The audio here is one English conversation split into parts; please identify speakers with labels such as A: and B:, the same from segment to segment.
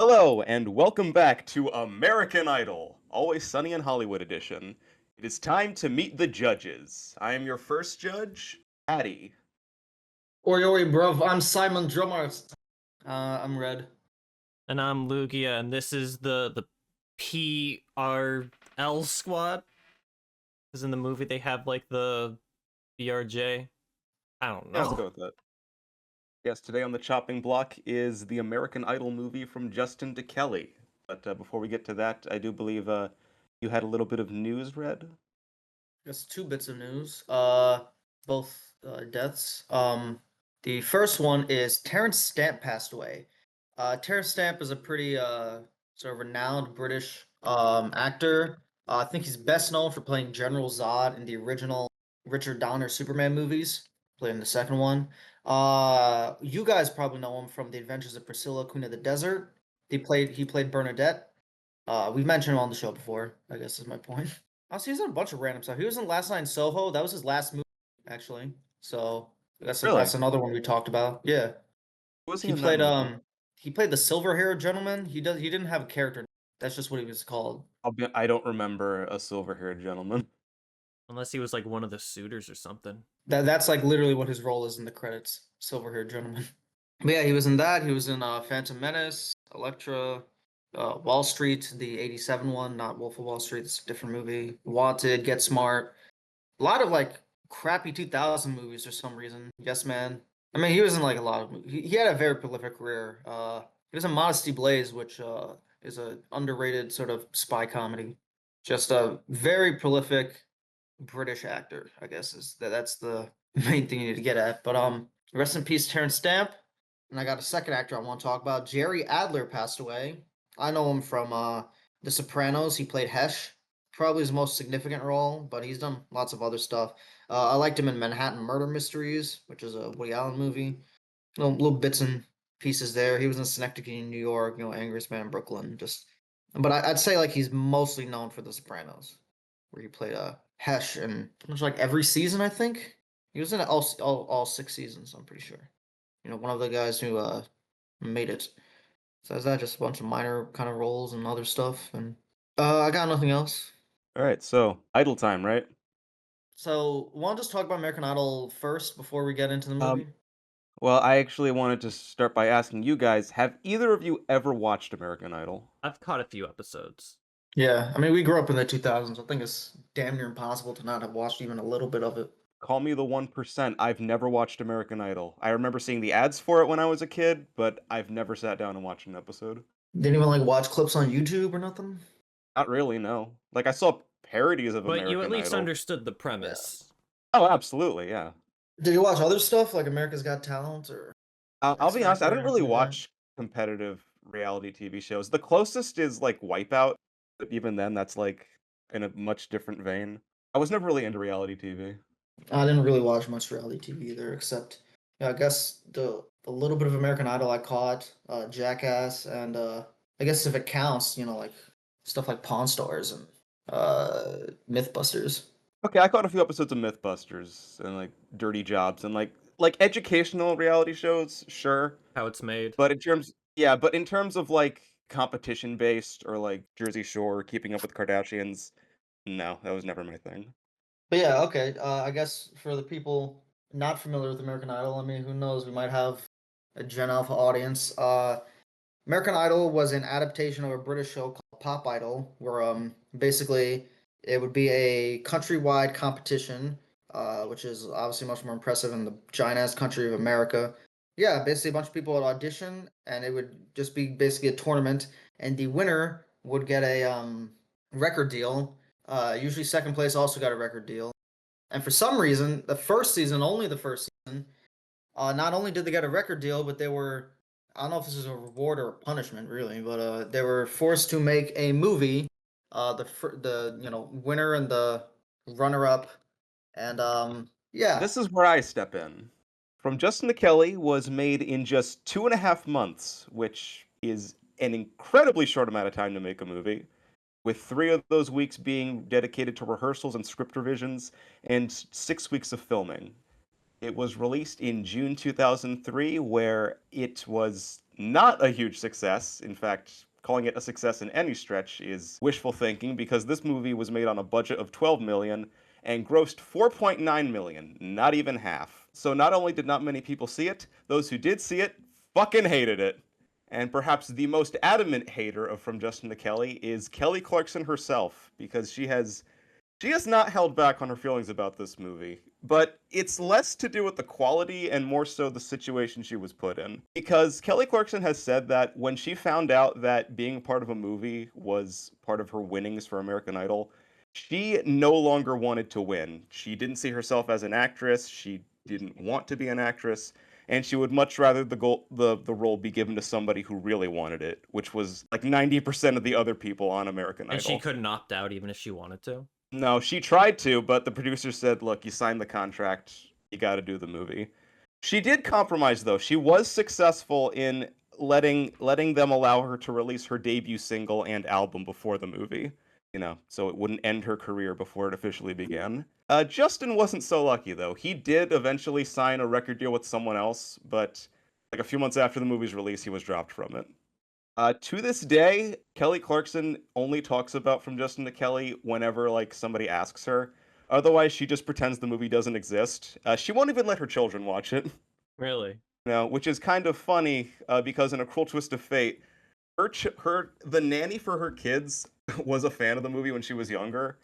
A: Hello, and welcome back to American Idol, Always Sunny in Hollywood edition. It is time to meet the judges. I am your first judge, Patty.
B: Oi, oi, bruv. I'm Simon Drummers. I'm Red.
C: And I'm Lugia, and this is the PRL squad. Because in the movie they have like the BRJ. I don't
A: Yeah, let's
C: know.
A: go with that. Yes, today on the chopping block is the American Idol movie from Justin to Kelly. But before we get to that, I do believe you had a little bit of news read.
B: Just two bits of news. Both deaths. The first one is Terrence Stamp passed away. Terrence Stamp is a pretty sort of renowned British actor. I think he's best known for playing General Zod in the original Richard Donner Superman movies. Playing the second one. You guys probably know him from The Adventures of Priscilla, Queen of the Desert. He played Bernadette. We've mentioned him on the show before, I guess is my point. Also, he's in a bunch of random stuff. He was in Last Night in Soho. That was his last movie, actually. So
A: Really?
B: that's another one we talked about. Yeah.
A: Who was he
B: He
A: in that
B: played
A: movie?
B: he played the silver-haired gentleman. He didn't have a character. That's just what he was called.
A: I don't remember a silver-haired gentleman.
C: Unless he was like one of the suitors or something.
B: That's like literally what his role is in the credits. Silver-haired gentleman. But yeah, he was in that. He was in Phantom Menace, Elektra, Wall Street, the '87 one, not Wolf of Wall Street. It's a different movie. Wanted, Get Smart. A lot of like crappy 2000 movies for some reason. Yes Man. I mean, he was in like a lot of movies. He had a very prolific career. He was in Modesty Blaze, which is a underrated sort of spy comedy. Just a very prolific British actor, I guess that's the main thing you need to get at. But rest in peace, Terrence Stamp. And I got a second actor I want to talk about. Jerry Adler passed away. I know him from The Sopranos. He played Hesh, probably his most significant role, but he's done lots of other stuff. I liked him in Manhattan Murder Mysteries, which is a Woody Allen movie. Little bits and pieces there. He was in Synecdoche, New York. Angriest Man in Brooklyn. But I'd say like he's mostly known for The Sopranos, where he played Hesh in much like every season. I think he was in all 6 seasons. I'm pretty sure. One of the guys who made it. So is that just a bunch of minor kind of roles and other stuff? And I got nothing else.
A: All right, so Idle time, right?
B: So want to just talk about American Idol first before we get into the
A: Um,
B: movie?
A: Well, I actually wanted to start by asking you guys, have either of you ever watched American Idol?
C: I've caught a few episodes.
B: Yeah, I mean we grew up in the 2000s. I think it's damn near impossible to not have watched even a little bit of it.
A: Call me the 1%. I've never watched American Idol. I remember seeing the ads for it when I was a kid, but I've never sat down and watched an episode.
B: Didn't even like watch clips on YouTube or nothing.
A: Not really, no. Like I saw parodies of
C: But you at
A: American
C: least
A: Idol.
C: understood the premise.
A: Oh, absolutely, yeah.
B: Did you watch other stuff like America's Got Talent or
A: I'll
B: X
A: be honest, I
B: Factor or
A: don't really
B: anything like that?
A: watch competitive reality TV shows. The closest is like Wipeout, but even then that's like in a much different vein. I was never really into reality TV.
B: I didn't really watch much reality TV either, except I guess the little bit of American Idol I caught, Jackass, and I guess if it counts, like stuff like Pawn Stars and MythBusters.
A: Okay, I caught a few episodes of MythBusters and like Dirty Jobs and like educational reality shows, sure.
C: How it's made.
A: But in terms of like competition based or like Jersey Shore, Keeping Up with Kardashians, no, that was never my thing.
B: But yeah, okay. I guess for the people not familiar with American Idol, I mean, who knows? We might have a Gen Alpha audience. American Idol was an adaptation of a British show called Pop Idol, where basically it would be a countrywide competition, which is obviously much more impressive in the giant ass country of America. Yeah, basically a bunch of people would audition, and it would just be basically a tournament, and the winner would get a record deal. Usually second place also got a record deal. And for some reason, only the first season, not only did they get a record deal, but they were, I don't know if this is a reward or a punishment really, but they were forced to make a movie. The winner and the runner up, and yeah.
A: This is where I step in. From Justin to Kelly was made in just 2.5 months, which is an incredibly short amount of time to make a movie, with 3 of those weeks being dedicated to rehearsals and script revisions, and 6 weeks of filming. It was released in June 2003, where it was not a huge success. In fact, calling it a success in any stretch is wishful thinking because this movie was made on a budget of 12 million and grossed 4.9 million, not even half. So not only did not many people see it, those who did see it fucking hated it. And perhaps the most adamant hater of From Justin to Kelly is Kelly Clarkson herself, because she has not held back on her feelings about this movie, but it's less to do with the quality and more so the situation she was put in. Because Kelly Clarkson has said that when she found out that being part of a movie was part of her winnings for American Idol, she no longer wanted to win. She didn't see herself as an actress, she didn't want to be an actress, and she would much rather the role be given to somebody who really wanted it, which was like 90% of the other people on American
C: And
A: Idol.
C: she couldn't opt out even if she wanted to.
A: No, she tried to, but the producer said, "Look, you signed the contract. You got to do the movie." She did compromise though. She was successful in letting them allow her to release her debut single and album before the movie, so it wouldn't end her career before it officially began. Justin wasn't so lucky though. He did eventually sign a record deal with someone else, but like a few months after the movie's release, he was dropped from it. To this day, Kelly Clarkson only talks about From Justin to Kelly whenever like somebody asks her. Otherwise, she just pretends the movie doesn't exist. She won't even let her children watch it.
C: Really?
A: Which is kind of funny because in a cruel twist of fate, the nanny for her kids was a fan of the movie when she was younger,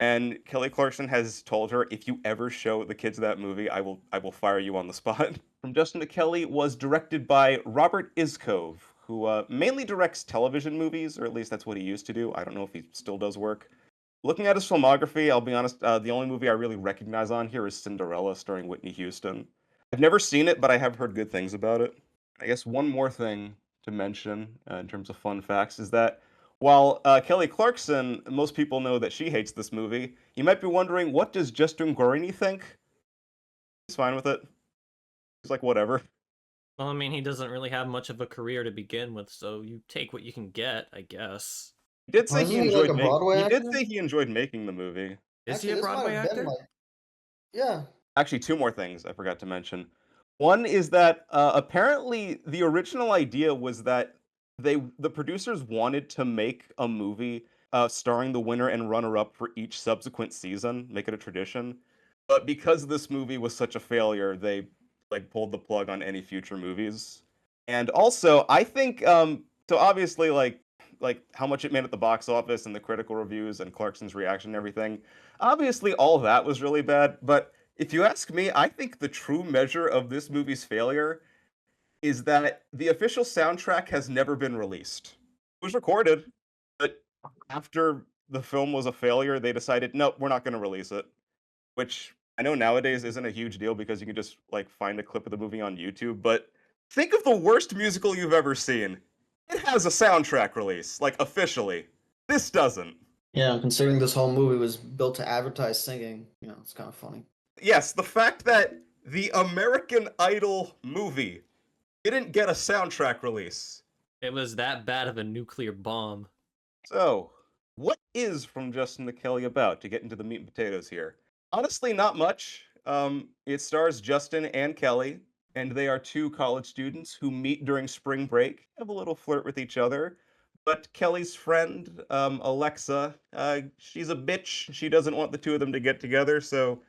A: and Kelly Clarkson has told her, if you ever show the kids that movie, I will fire you on the spot. From Justin to Kelly was directed by Robert Iscove, who mainly directs television movies, or at least that's what he used to do. I don't know if he still does work. Looking at his filmography, I'll be honest, the only movie I really recognize on here is Cinderella, starring Whitney Houston. I've never seen it, but I have heard good things about it. I guess one more thing to mention in terms of fun facts is that while Kelly Clarkson, most people know that she hates this movie, you might be wondering, what does Justin Guarini think? He's fine with it. He's like, whatever.
C: Well, I mean, he doesn't really have much of a career to begin with, so you take what you can get, I guess.
A: He did say
B: Wasn't he like a Broadway
A: he did
B: actor?
A: say he enjoyed making the movie.
C: Is he
B: Actually,
C: a
B: this might
C: Broadway
B: have been
C: actor?
B: like, yeah.
A: Actually, two more things I forgot to mention. One is that apparently the original idea was that the producers wanted to make a movie starring the winner and runner-up for each subsequent season, make it a tradition. But because this movie was such a failure, they like pulled the plug on any future movies. And also, I think so obviously like how much it made at the box office and the critical reviews and Clarkson's reaction and everything. Obviously, all that was really bad, but if you ask me, I think the true measure of this movie's failure is that the official soundtrack has never been released. It was recorded, but after the film was a failure, they decided, nope, we're not going to release it. Which I know nowadays isn't a huge deal because you can just like find a clip of the movie on YouTube, but think of the worst musical you've ever seen. It has a soundtrack release, like officially. This doesn't.
B: Yeah, considering this whole movie was built to advertise singing, it's kind of funny.
A: Yes, the fact that the American Idol movie didn't get a soundtrack release.
C: It was that bad of a nuclear bomb.
A: So, what is From Justin to Kelly about, to get into the meat and potatoes here? Honestly, not much. It stars Justin and Kelly, and they are two college students who meet during spring break, have a little flirt with each other. But Kelly's friend, Alexa, she's a bitch. She doesn't want the two of them to get together, so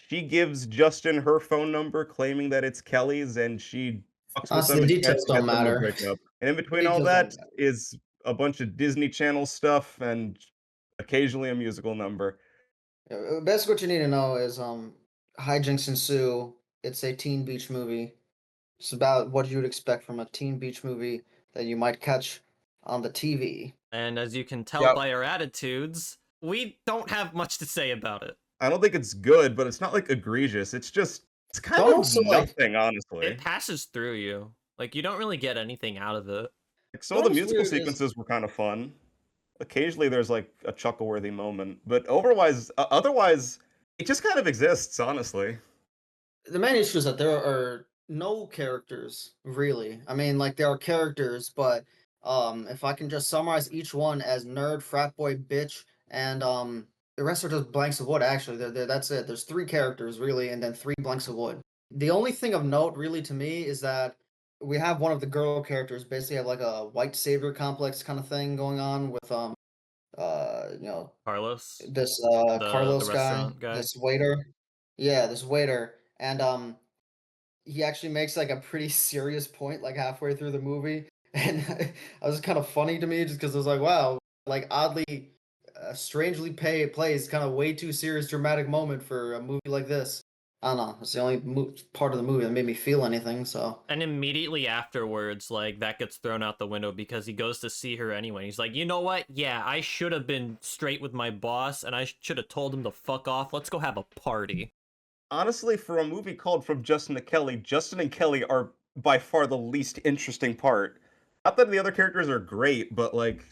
A: she gives Justin her phone number, claiming that it's Kelly's, and she fucks with them
B: Honestly, the
A: and tries
B: details
A: to get
B: don't
A: them to
B: matter.
A: break up. And in between all
B: Details don't
A: that
B: matter.
A: is a bunch of Disney Channel stuff and occasionally a musical number.
B: Basically, what you need to know is hijinks ensue. It's a teen beach movie. It's about what you would expect from a teen beach movie that you might catch on the TV.
C: And as you can tell
A: Yep.
C: by our attitudes, we don't have much to say about it.
A: I don't think it's good, but it's not like egregious. It's kind of
B: Also, like,
A: nothing, honestly.
C: It passes through you. Like, you don't really get anything out of it.
A: Like some of the
B: what's
A: musical
B: weird is
A: sequences were kind of fun. Occasionally there's like a chuckle-worthy moment, but otherwise it just kind of exists, honestly.
B: the main issue is that there are no characters really. I mean, like there are characters, but if I can just summarize each one as nerd, frat boy, bitch, and the rest are just blanks of wood. Actually, that's it. There's three characters really, and then three blanks of wood. The only thing of note really to me is that we have one of the girl characters basically have like a white savior complex kind of thing going on with you know,
C: Carlos,
B: this
C: the
B: Carlos guy,
C: restaurant guy.
B: this waiter. Yeah, this waiter. And he actually makes like a pretty serious point like halfway through the movie. And it was kind of funny to me just because I was like, wow, like oddly strangely plays kind of way too serious dramatic moment for a movie like this. I don't know. It's the only part of the movie that made me feel anything. So
C: And immediately afterwards, like, that gets thrown out the window because he goes to see her anyway. He's like, you know what? Yeah, I should have been straight with my boss, and I should have told him to fuck off. Let's go have a party.
A: Honestly, for a movie called From Justin to Kelly, Justin and Kelly are by far the least interesting part. Not that the other characters are great, but like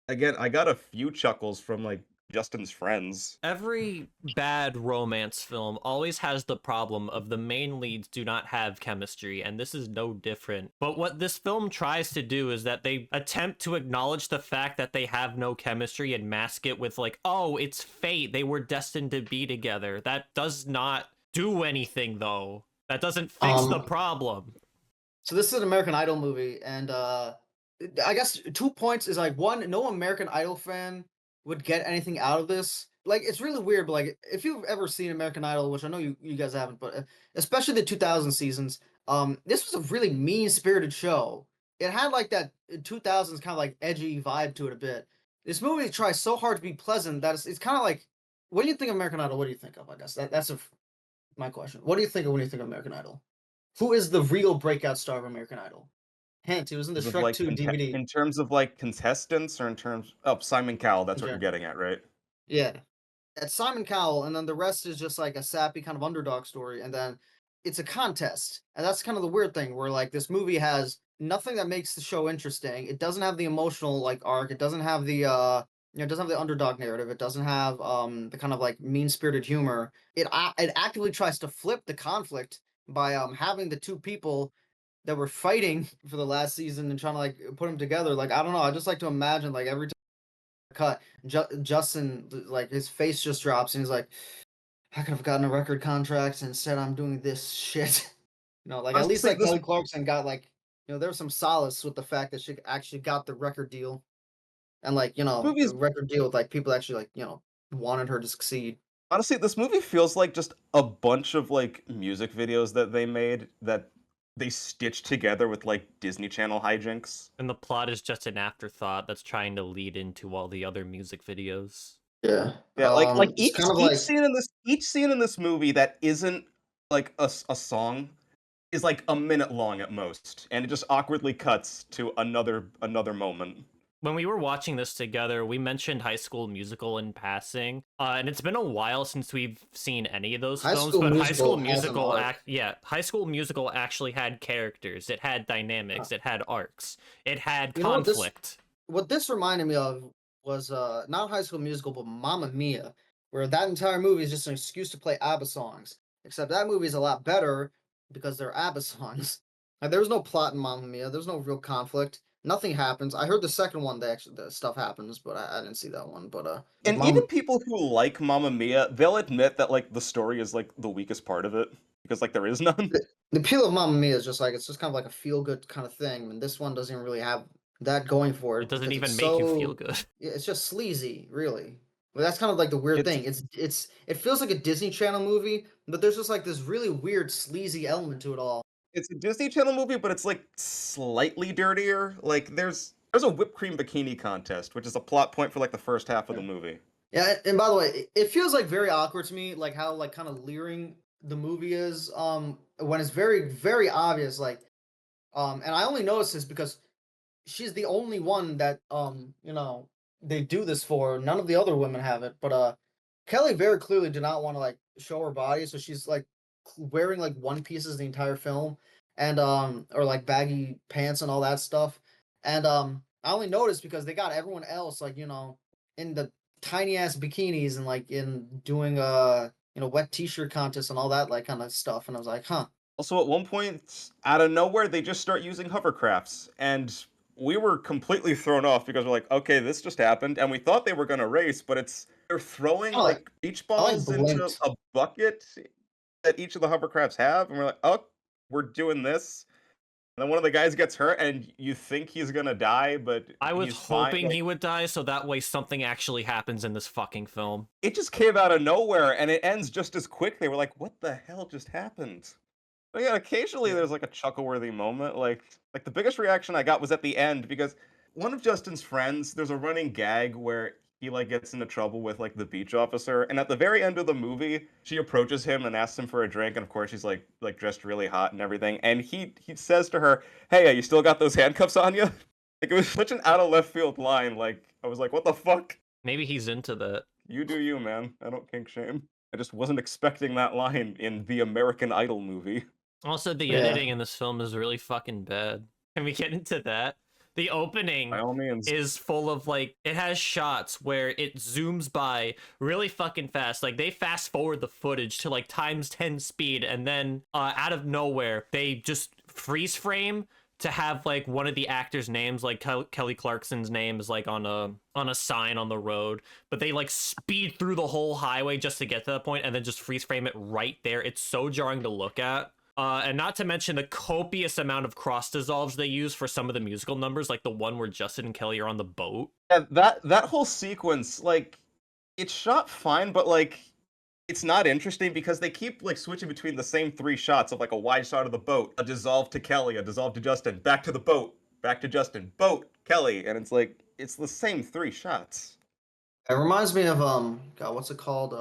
A: again, I got a few chuckles from like Justin's friends.
C: Every bad romance film always has the problem of the main leads do not have chemistry, and this is no different. But what this film tries to do is that they attempt to acknowledge the fact that they have no chemistry and mask it with, like, oh, it's fate. They were destined to be together. That does not do anything, though. That doesn't fix the
B: um
C: problem.
B: so this is an American Idol movie, and I guess 2 points is like one, no American Idol fan would get anything out of this. Like it's really weird, but like if you've ever seen American Idol, which I know you guys haven't, but especially the 2000 seasons, this was a really mean-spirited show. It had like that 2000s kind of like edgy vibe to it a bit. This movie tries so hard to be pleasant that it's kind of like, what do you think of American Idol? What do you think of? I guess that's my question. What do you think of when you think of American Idol? Who is the real breakout star of American Idol? Hint, he was in the
A: Of
B: Shrek
A: like
B: 2 DVD.
A: in terms of like contestants or in terms of Simon Cowell, that's
B: In
A: what you're
B: general.
A: getting at, right?
B: Yeah. It's Simon Cowell, and then the rest is just like a sappy kind of underdog story, and then it's a contest. And that's kind of the weird thing where like this movie has nothing that makes the show interesting. It doesn't have the emotional like arc, it doesn't have the it doesn't have the underdog narrative, it doesn't have the kind of like mean-spirited humor. It actively tries to flip the conflict by having the two people that were fighting for the last season and trying to like put them together. Like I don't know, I just like to imagine like every time cut, Justin like his face just drops and he's like, I could have gotten a record contract and instead I'm doing this shit. Like at least
A: Honestly,
B: like
A: this
B: Kelly Clarkson got like there was some solace with the fact that she actually got the record deal and like a
A: movie's
B: record deal with like people actually like wanted her to succeed.
A: honestly, this movie feels like just a bunch of like music videos that they made that they stitched together with like Disney Channel hijinks.
C: And the plot is just an afterthought that's trying to lead into all the other music videos.
B: Yeah.
A: Yeah, like
B: It's kind of like
A: each scene in this movie that isn't like a song is like a minute long at most, and it just awkwardly cuts to another moment.
C: When we were watching this together, we mentioned High School Musical in passing, and it's been a while since we've seen any of those
B: High
C: films.
B: School
C: But High School
B: Musical has an
C: Musical,
B: arc.
C: High School Musical actually had characters. It had
B: Uh,
C: dynamics. It had arcs. It had
B: You know
C: conflict.
B: what this reminded me of was not High School Musical but Mamma Mia, where that entire movie is just an excuse to play ABBA songs. Except that movie is a lot better because they're ABBA songs. Like there was no plot in Mamma Mia. There's no real conflict. Nothing happens. I heard the second one. The stuff happens, but I didn't see that one. But like
A: And even
B: Mamma,
A: people who like Mamma Mia, they'll admit that like the story is like the weakest part of it because like there is none.
B: the appeal of Mamma Mia is just like it's just kind of like a feel good kind of thing, and this one doesn't really have that going for
C: It
B: it
C: doesn't
B: because it's
C: even make you feel
B: so
C: good.
B: yeah, it's just sleazy, really. But that's kind of like the weird
A: It's
B: thing. It feels like a Disney Channel movie, but there's just like this really weird sleazy element to it all.
A: it's a Disney Channel movie, but it's like slightly dirtier. Like there's a whipped cream bikini contest, which is a plot point for like the first half of
B: Yeah.
A: the movie.
B: Yeah, and by the way, it feels like very awkward to me, like how like kind of leering the movie is, when it's very very obvious, like, and I only noticed this because she's the only one that they do this for. None of the other women have it, but Kelly very clearly did not want to like show her body, so she's like wearing like one pieces the entire film, and or like baggy pants and all that stuff. And I only noticed because they got everyone else like in the tiny ass bikinis and like in doing wet t-shirt contests and all that like kind of stuff, and I was like, huh.
A: Also, at one point, out of nowhere, they just start using hovercrafts, and we were completely thrown off because we're like, okay, this just happened, and we thought they were gonna race, but they're throwing
B: I like
A: like beach
B: I like
A: balls into
B: blinked.
A: a bucket that each of the hovercrafts have, and we're like, oh, we're doing this. then one of the guys gets hurt, and you think he's gonna die, but
C: I was
A: he's fine.
C: hoping
A: Like,
C: he would die, so that way something actually happens in this fucking film.
A: it just came out of nowhere, and it ends just as quickly. We're like, what the hell just happened? But yeah, occasionally
B: Yeah.
A: there's like a chuckle-worthy moment. Like the biggest reaction I got was at the end because one of Justin's friends, there's a running gag where he like gets into trouble with like the beach officer, and at the very end of the movie, she approaches him and asks him for a drink, and of course she's like dressed really hot and everything, and he says to her, "Hey, you still got those handcuffs on you?" Like it was such an out of left field line. Like I was like, "What the fuck?
C: Maybe he's into that.
A: You do you, man. I don't kink shame." I just wasn't expecting that line in the American Idol movie.
C: Also, the
B: Yeah.
C: editing in this film is really fucking bad. Can we get into that? The opening
A: By all means.
C: is full of like, it has shots where it zooms by really fucking fast. Like they fast forward the footage to like times 10 speed, and then out of nowhere they just freeze frame to have like one of the actors' names, like Kelly Clarkson's name is like on a sign on the road, but they like speed through the whole highway just to get to that point and then just freeze frame it right there. It's so jarring to look at. And not to mention the copious amount of cross dissolves they use for some of the musical numbers, like the one where Justin and Kelly are on the boat.
A: Yeah, that whole sequence, like, it's shot fine, but like, it's not interesting because they keep like switching between the same three shots of like a wide shot of the boat, a dissolve to Kelly, a dissolve to Justin, back to the boat, back to Justin, boat, Kelly, and it's like it's the same three shots.
B: It reminds me of God, what's it called?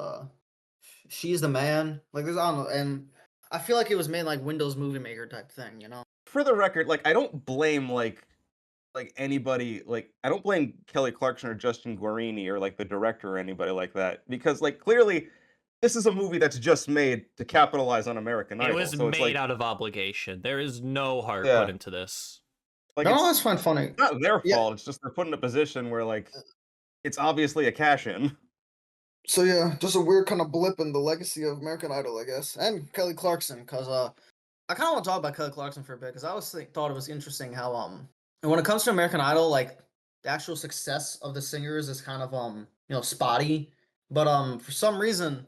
B: She's the Man. Like there's I don't know, and I feel like it was made like Windows Movie Maker type thing, you know?
A: For the record, like I don't blame like anybody, like I don't blame Kelly Clarkson or Justin Guarini or like the director or anybody like that because like clearly this is a movie that's just made to capitalize on American
C: It
A: Idol.
C: was
A: So it's
C: made
A: like,
C: out of obligation. There is no heart
A: yeah,
C: put into this.
A: like
B: No,
A: it's
B: that's fine, funny.
A: not their
B: Yeah.
A: fault. It's just they're put in a position where like it's obviously a cash in.
B: So yeah, just a weird kind of blip in the legacy of American Idol, I guess, and Kelly Clarkson. Cause I kind of want to talk about Kelly Clarkson for a bit, because I always thought it was interesting how and when it comes to American Idol, like the actual success of the singers is kind of spotty, but for some reason,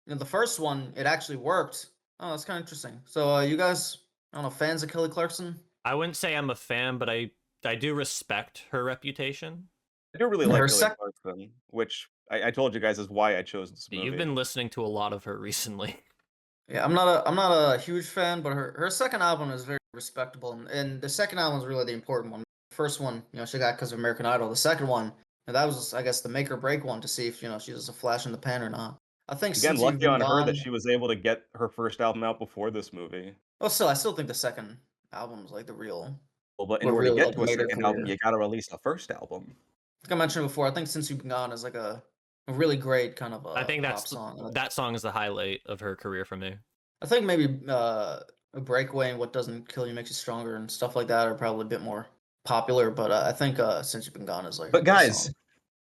B: the first one it actually worked. Oh, that's kind of interesting. So you guys, I don't know, fans of Kelly Clarkson?
C: I wouldn't say I'm a fan, but I do respect her reputation.
A: I do really
B: Yeah,
A: like
B: her
A: Kelly
B: sec-
A: Clarkson, which I told you guys is why I chose this movie.
C: You've been listening to a lot of her recently.
B: Yeah, I'm not a huge fan, but her second album is very respectable, and the second album is really the important one. The first one, she got because of American Idol. The second one, and that was, I guess, the make or break one to see if she's just a flash in the pan or not. I think
A: Again,
B: since you've
A: lucky
B: been
A: on her that
B: gone,
A: she was able to get her first album out before this movie.
B: well, still, I still think the second album is like the real,
A: Well, but in
B: what
A: order to
B: really
A: get
B: like
A: to a
B: made her
A: second album,
B: career.
A: you gotta release a first album.
B: Like I mentioned before, I think since you've been gone is like a really great kind of
C: I think
B: pop song.
C: that song is the highlight of her career for me.
B: I think maybe a breakaway and what doesn't kill you makes you stronger and stuff like that are probably a bit more popular. But I think since you've been gone is like her
A: But
B: best
A: guys,
B: song.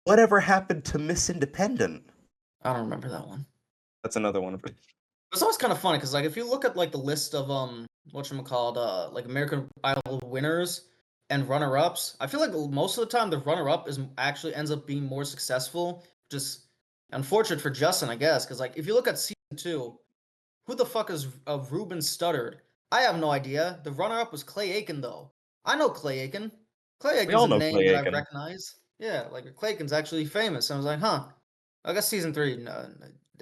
A: whatever happened to Miss Independent?
B: I don't remember that one.
A: That's another one of it.
B: It's always kind of funny because like if you look at like the list of whatchamacallit, like American Idol winners and runner-ups, I feel like most of the time the runner-up is actually ends up being more successful. Just unfortunate for Justin, I guess, because like if you look at season 2, who the fuck is Ruben Studdard? I have no idea. The runner-up was Clay Aiken though. I know Clay Aiken. Clay Aiken's
A: all
B: a
A: know
B: name
A: Clay
B: that I
A: Aiken.
B: recognize. Yeah, like Clay Aiken's actually famous. I was like, huh. I guess season 3,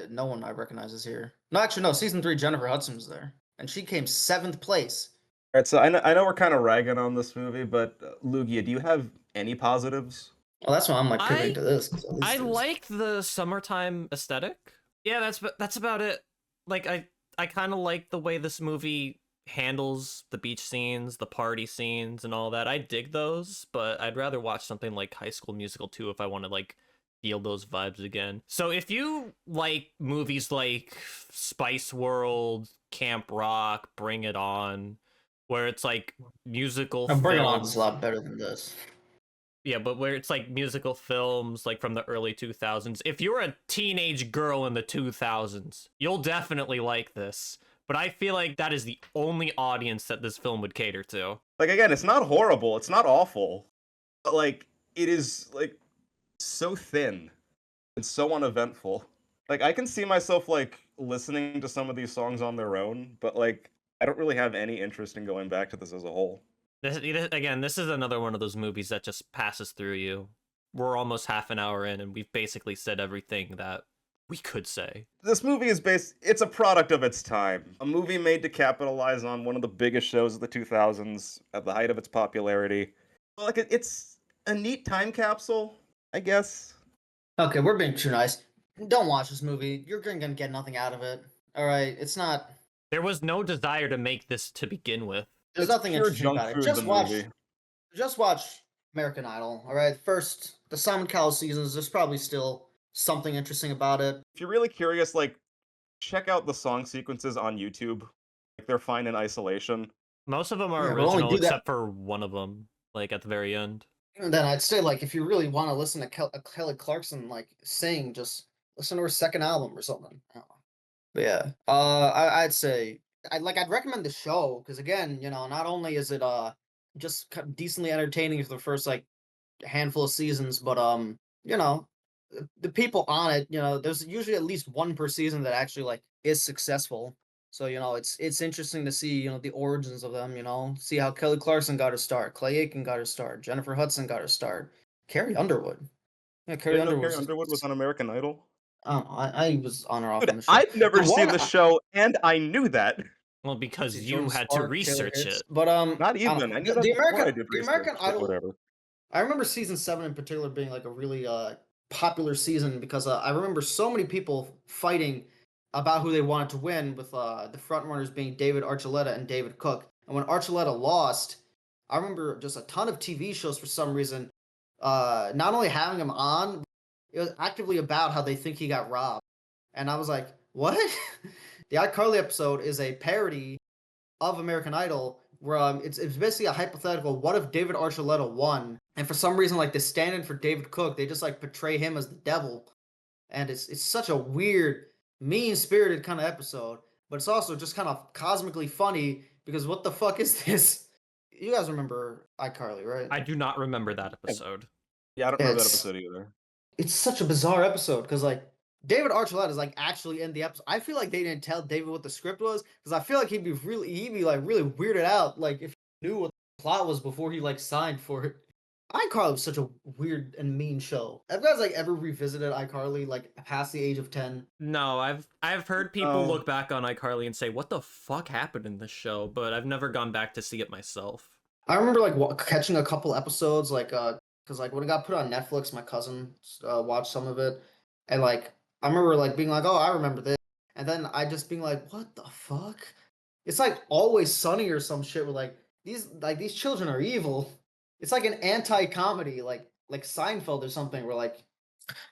B: no one I recognize is here. No, actually, no. Season 3, Jennifer Hudson was there, and she came 7th place.
A: All right, so I know we're kind of ragging on this movie, but Lugia, do you have any positives?
B: Well, that's why I'm like pivoting to this. 'cause at least
C: I
B: there's-
C: like the summertime aesthetic. Yeah, that's about it. Like I kind of like the way this movie handles the beach scenes, the party scenes, and all that. I dig those, but I'd rather watch something like High School Musical 2 if I want to like feel those vibes again. So if you like movies like Spice World, Camp Rock, Bring It On, where it's like musical
B: Now, Bring It On
C: films.
B: is a lot better than this.
C: Yeah, but where it's like musical films like from the early 2000s. If you're a teenage girl in the 2000s, you'll definitely like this. But I feel like that is the only audience that this film would cater to.
A: Like again, it's not horrible, it's not awful, but like it is like so thin and so uneventful. Like I can see myself like listening to some of these songs on their own, but like I don't really have any interest in going back to this as a whole.
C: Again, this is another one of those movies that just passes through you. We're almost half an hour in, and we've basically said everything that we could say.
A: This movie is it's a product of its time. A movie made to capitalize on one of the biggest shows of the 2000s at the height of its popularity. Like, it's a neat time capsule, I guess.
B: Okay, we're being too nice. Don't watch this movie. You're gonna get nothing out of it. All right, it's not.
C: There was no desire to make this to begin with.
B: There's
A: It's
B: nothing
A: pure
B: interesting
A: junk
B: about it.
A: food,
B: Just
A: the
B: watch.
A: movie.
B: Just watch American Idol. All right, first the Simon Cowell seasons. There's probably still something interesting about it.
A: If you're really curious, like, check out the song sequences on YouTube. Like, they're fine in isolation.
C: Most of them are
B: Yeah, we'll only
C: original,
B: do that-
C: except for one of them, like at the very end.
B: And then I'd say, like, if you really want to listen to Kelly Clarkson like sing, just listen to her second album or something. I don't know. But yeah, I'd say I'd recommend the show because again, not only is it just decently entertaining for the first like handful of seasons, but the people on it, there's usually at least one per season that actually like is successful. So it's interesting to see the origins of them. See how Kelly Clarkson got her start, Clay Aiken got her start, Jennifer Hudson got her start, Carrie Underwood. Yeah, Carrie
A: Didn't know
B: Underwood.
A: Carrie Underwood was on American Idol.
B: I don't know. I was on or off
A: Dude,
B: on the show.
A: I've never
B: The
A: seen
B: one
A: the show, and I knew that.
C: Well, because
B: See,
C: you
B: Jordan
C: had to
B: Spark, Taylor
C: research
B: Hitz.
C: it.
B: But
A: Not
B: I don't
A: even.
B: know.
A: I knew
B: The
A: that before I
B: American
A: did
B: the
A: research,
B: American
A: but
B: Idol.
A: whatever.
B: I remember season 7 in particular being like a really popular season because I remember so many people fighting about who they wanted to win, with the front runners being David Archuleta and David Cook. And when Archuleta lost, I remember just a ton of TV shows for some reason not only having him on, it was actively about how they think he got robbed. And I was like, what? The iCarly episode is a parody of American Idol, where it's basically a hypothetical. What if David Archuleta won, and for some reason, like the stand-in for David Cook, they just like portray him as the devil, and it's such a weird, mean-spirited kind of episode, but it's also just kind of cosmically funny because what the fuck is this? You guys remember iCarly, right?
C: I do not remember that episode.
A: Yeah, I don't remember that
B: It's-
A: episode either.
B: It's such a bizarre episode because like David Archuleta is like actually in the episode. I feel like they didn't tell David what the script was because I feel like he'd be like really weirded out like if he knew what the plot was before he like signed for it. iCarly was such a weird and mean show. Have you guys like ever revisited iCarly like past the age of 10?
C: No, I've heard people
A: Oh.
C: look back on iCarly and say, "What the fuck happened in this show?" But I've never gone back to see it myself.
B: I remember like catching a couple episodes like because like when it got put on Netflix, my cousin watched some of it, and like I remember like being like, oh, I remember this, and then I just being like, what the fuck? It's like Always Sunny or some shit where like these children are evil. It's like an anti-comedy, like Seinfeld or something. Where like,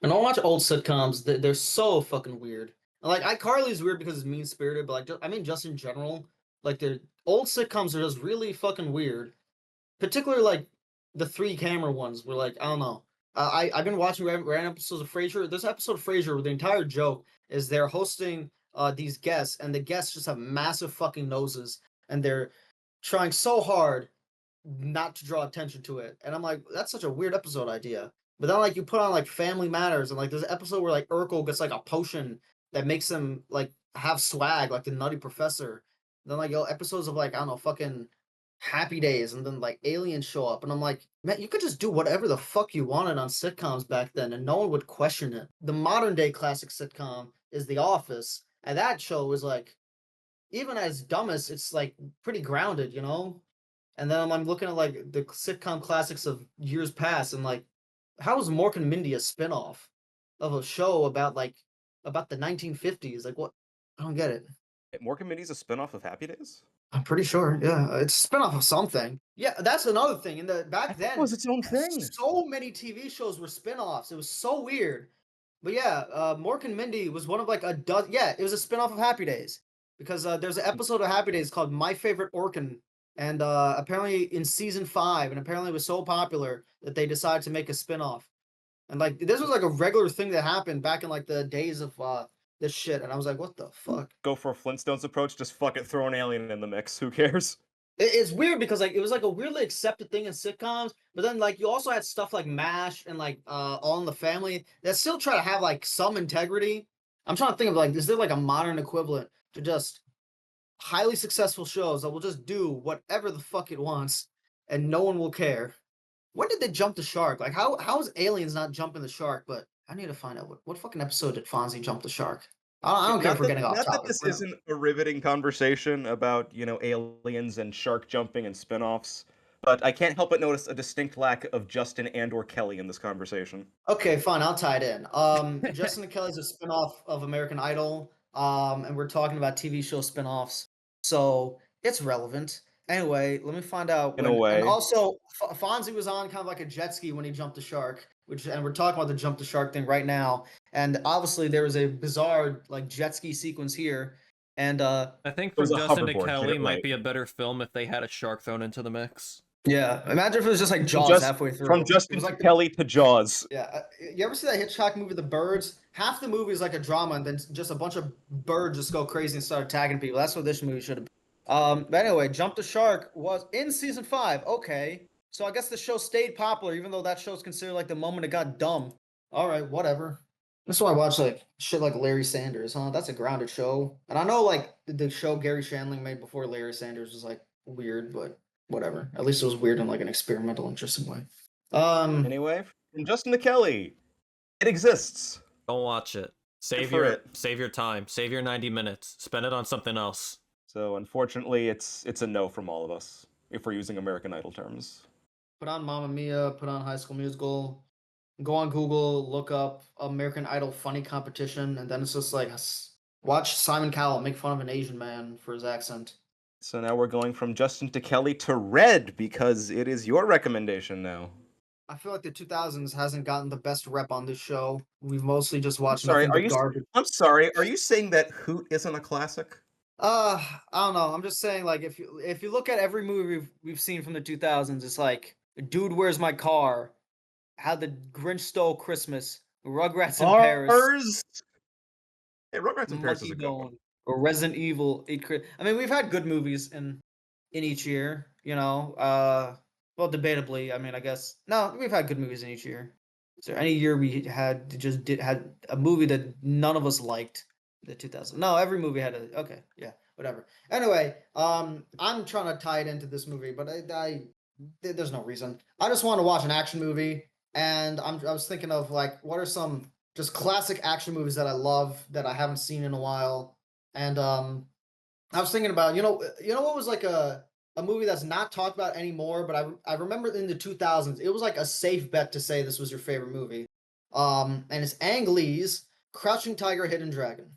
B: and I watch old sitcoms, they're so fucking weird. And, like iCarly's weird because it's mean spirited, but like just in general, like the old sitcoms are just really fucking weird. Particularly like the three camera ones were like, I don't know. I've been watching random episodes of Frasier. This episode of Frasier where the entire joke is they're hosting these guests, and the guests just have massive fucking noses, and they're trying so hard not to draw attention to it. And I'm like, that's such a weird episode idea. But then like you put on like Family Matters, and like there's an episode where like Urkel gets like a potion that makes him like have swag, like the Nutty Professor. Then like episodes of like I don't know, fucking Happy Days, and then like aliens show up, and I'm like, man, you could just do whatever the fuck you wanted on sitcoms back then, and no one would question it. The modern day classic sitcom is The Office, and that show is like, even as dumb as it's like pretty grounded, And then I'm looking at like the sitcom classics of years past, and like, how is Mork and Mindy a spinoff of a show about the 1950s? Like, what? I don't get it.
A: Mork and Mindy's a spinoff of Happy Days?
B: I'm pretty sure, yeah. It's a spinoff of something. Yeah, that's another thing. In the back then,
A: It was its own thing.
B: so many TV shows were spinoffs. It was so weird. But yeah, Mork and Mindy was one of like a dozen. Yeah, it was a spinoff of Happy Days because there's an episode of Happy Days called My Favorite Orkin, and apparently in season 5, and apparently it was so popular that they decided to make a spinoff. And like this was like a regular thing that happened back in like the days of this shit, and I was like, what the fuck?
A: Go for a Flintstones approach, just fuck it, throw an alien in the mix. Who cares?
B: It's weird because like it was like a weirdly accepted thing in sitcoms, but then like you also had stuff like MASH and like All in the Family that still try to have like some integrity. I'm trying to think of like, is there like a modern equivalent to just highly successful shows that will just do whatever the fuck it wants, and no one will care. When did they jump the shark? Like how is Aliens not jumping the shark? But I need to find out what fucking episode did Fonzie jump the shark. I don't care
A: Not
B: if we're
A: that
B: getting off
A: not that
B: topic.
A: this isn't a riveting conversation about, aliens and shark jumping and spin-offs, but I can't help but notice a distinct lack of Justin and or Kelly in this conversation.
B: Okay, fine. I'll tie it in. Justin and Kelly's a spinoff of American Idol. And we're talking about TV show spinoffs, so it's relevant. Anyway, let me find out
A: In a
B: when. And
A: way.
B: also, Fonzie was on kind of like a jet ski when he jumped the shark. And we're talking about the jump the shark thing right now. And obviously, there was a bizarre like jet ski sequence here. And
C: I think
A: It was
C: From
A: a
C: Justin to
A: hoverboard, get
C: Kelly
A: it
C: might
A: right.
C: be a better film if they had a shark thrown into the mix.
B: yeah, imagine if it was just like
A: From
B: Jaws
A: just
B: halfway through.
A: from
B: It
A: Justin
B: was
A: to
B: like
A: Kelly to Jaws.
B: Yeah, you ever see that Hitchcock movie, The Birds? Half the movie is like a drama, and then just a bunch of birds just go crazy and start attacking people. That's what this movie should have been. But anyway, Jump the Shark was in season 5. Okay, so I guess the show stayed popular, even though that show's considered like the moment it got dumb. All right, whatever. That's why I watch like shit like Larry Sanders, huh? That's a grounded show, and I know like the show Gary Shandling made before Larry Sanders was like weird, but whatever. At least it was weird in like an experimental, interesting way.
A: Anyway, from Justin to Kelly, it exists.
C: Don't watch it.
A: Good for it.
C: Save your time. Save your 90 minutes. Spend it on something else.
A: So unfortunately, it's a no from all of us if we're using American Idol terms.
B: Put on Mamma Mia, put on High School Musical, go on Google, look up American Idol funny competition, and then it's just like watch Simon Cowell make fun of an Asian man for his accent.
A: So now we're going from Justin to Kelly to Red because it is your recommendation now.
B: I feel like the 2000s hasn't gotten the best rep on this show. We've mostly just watched
A: Sorry,
B: nothing but garbage.
A: I'm sorry. Are you saying that Hoot isn't a classic?
B: I don't know. I'm just saying, like, if you look at every movie we've seen from the 2000s, it's like, Dude, Where's My Car? How the Grinch Stole Christmas, Rugrats in Paris,
A: Ours. Hey, Rugrats in Paris is
B: Monkey
A: a good one.
B: Bone, or Resident Evil. I mean, we've had good movies in each year, you know. Well, debatably, I mean, I guess no, we've had good movies in each year. Is there any year we had a movie that none of us liked? The 2000. No, every movie had a okay, yeah, whatever. Anyway, I'm trying to tie it into this movie, but there's no reason. I just want to watch an action movie, and I was thinking of like what are some just classic action movies that I love that I haven't seen in a while, and I was thinking about what was like a movie that's not talked about anymore, but I remember in the 2000s it was like a safe bet to say this was your favorite movie, and it's Ang Lee's Crouching Tiger, Hidden Dragon.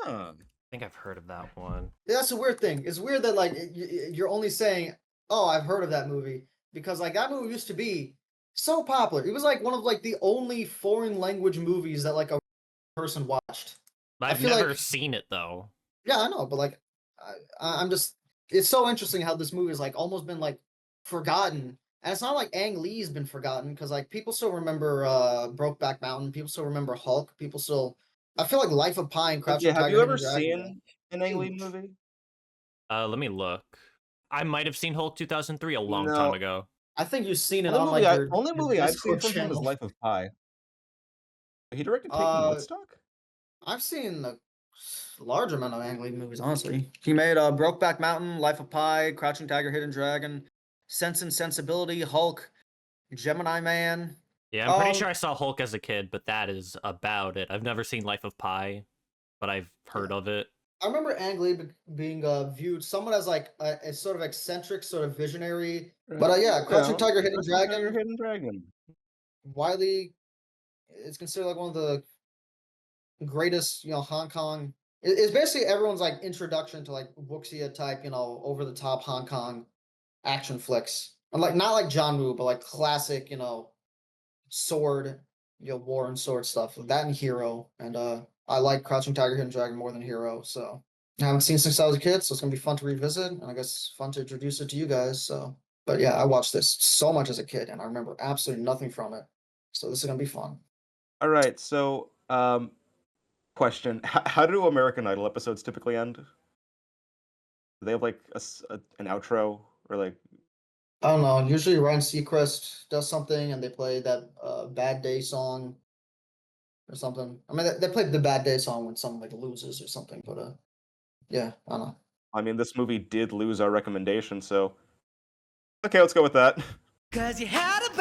A: Huh.
C: I think I've heard of that one.
B: That's a weird thing. It's weird that like you're only saying, "Oh, I've heard of that movie," because like that movie used to be so popular. It was like one of like the only foreign language movies that like a person watched.
C: I've
B: feel
C: never
B: like-
C: seen it though.
B: Yeah, I know, but like I'm just it's so interesting how this movie has like almost been like forgotten. And it's not like Ang Lee's been forgotten because like people still remember Brokeback Mountain, people still remember Hulk, people still I feel like Life of Pi and Crouching
A: Yeah, have
B: Tiger,
A: you
B: Hidden
A: ever
B: Dragon.
A: seen an Ang Lee
B: Huge.
A: movie?
C: Let me look. I might have seen Hulk 2003 a long
A: No.
C: time ago.
B: I think you've seen it
A: Only
B: on
A: movie,
B: like your
A: only
B: your
A: movie I've seen
B: Discord
A: from him is
B: channel.
A: Life of Pi. He directed Taking
B: Uh,
A: Woodstock?
B: I've seen a large amount of Ang Lee movies, honestly. He made Brokeback Mountain, Life of Pi, Crouching Tiger, Hidden Dragon, Sense and Sensibility, Hulk, Gemini Man.
C: Yeah, I'm pretty
B: Um,
C: sure I saw Hulk as a kid, but that is about it. I've never seen Life of Pi, but I've heard of it.
B: I remember Ang Lee being viewed somewhat as like a sort of eccentric, sort of visionary. But yeah, Crouching Tiger, Hidden
A: Crouching Tiger,
B: Dragon,
A: Hidden Dragon.
B: widely it's considered like one of the greatest, Hong Kong. It's basically everyone's like introduction to like wuxia type, over the top Hong Kong action flicks. And like not like John Woo, but like classic, sword, war and sword stuff. That and Hero. And I like Crouching Tiger, Hidden Dragon more than Hero. So I haven't seen since I was a kid, so it's gonna be fun to revisit, and I guess fun to introduce it to you guys. So, but yeah, I watched this so much as a kid, and I remember absolutely nothing from it. So this is gonna be fun.
A: All right, so question: How do American Idol episodes typically end? Do they have like an outro or like?
B: I don't know. Usually Ryan Seacrest does something, and they play that "Bad Day" song or something. I mean, they played the "Bad Day" song when someone like loses or something. But yeah, I don't know.
A: I mean, this movie did lose our recommendation, so okay, let's go with that.
D: 'Cause you had a